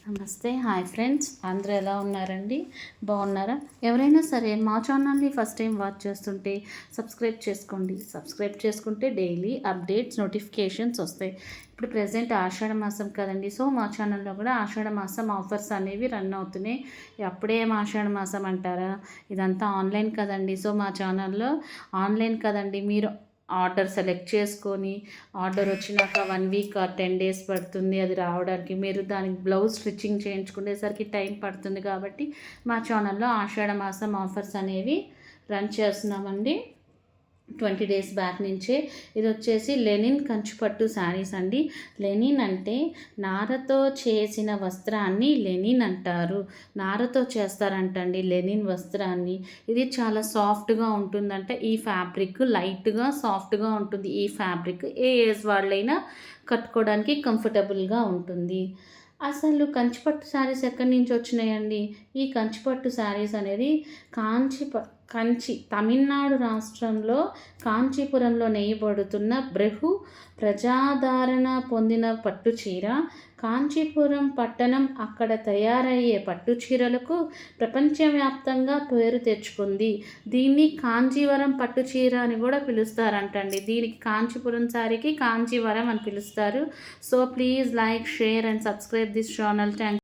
నమస్తే, hi friends, అందరూ ఎలా ఉన్నారండి? బాగున్నారా? ఎవరైనా సరే మా ఛానల్ని ఫస్ట్ టైం వాచ్ చేస్తుంటే సబ్స్క్రైబ్ చేసుకోండి. సబ్స్క్రైబ్ చేసుకుంటే డైలీ అప్డేట్స్ నోటిఫికేషన్స్ వస్తాయి. ఇప్పుడు ప్రజెంట్ ఆషాఢ మాసం కదండి, సో మా ఛానల్లో కూడా ఆషాఢ మాసం ఆఫర్స్ అనేవి రన్ అవుతున్నాయి. అప్పుడే ఆషాఢ మాసం అంటారా? ఇదంతా ఆన్లైన్ కదండి, సో మా ఛానల్లో ఆన్లైన్ కదండి, మీరు ఆర్డర్ సెలెక్ట్ చేసుకొని ఆర్డర్ వచ్చినాక 1 వీక్ ఆర్ 10 డేస్ పడుతుంది అది రావడానికి. మీరు దానికి బ్లౌజ్ స్టిచ్చింగ్ చేయించుకునేసరికి టైం పడుతుంది. కాబట్టి మా ఛానల్లో ఆషాఢ మాసం ఆఫర్స్ అనేవి రన్ చేస్తున్నామండి. 20 డేస్ బ్యాక్ నుంచే. ఇది వచ్చేసి లెనిన్ కంచుపట్టు శారీస్ అండి. లెనిన్ అంటే నారతో చేసిన వస్త్రాన్ని లెనిన్ అంటారు. నారతో చేస్తారంటండి లెనిన్ వస్త్రాన్ని. ఇది చాలా సాఫ్ట్గా ఉంటుందంట. ఈ ఫ్యాబ్రిక్ లైట్గా సాఫ్ట్గా ఉంటుంది. ఈ ఫ్యాబ్రిక్ ఏ ఏజ్ వాళ్ళైనా కట్టుకోవడానికి కంఫర్టబుల్గా ఉంటుంది. అసలు కంచిపట్టు శారీస్ ఎక్కడి నుంచి వచ్చినాయండి? ఈ కంచిపట్టు శారీస్ అనేది కంచి తమిళనాడు రాష్ట్రంలో కాంచీపురంలో నేయబడుతున్న ప్రజాదరణ పొందిన పట్టు చీర. కాంచీపురం పట్టణం అక్కడ తయారయ్యే పట్టు చీరలకు ప్రపంచవ్యాప్తంగా పేరు తెచ్చుకుంది. దీన్ని కాంజీవరం పట్టు చీర అని కూడా పిలుస్తారంటండి. దీనికి కాంచీపురం శారీకి కాంజీవరం అని పిలుస్తారు. So please like, share and subscribe this channel. Thank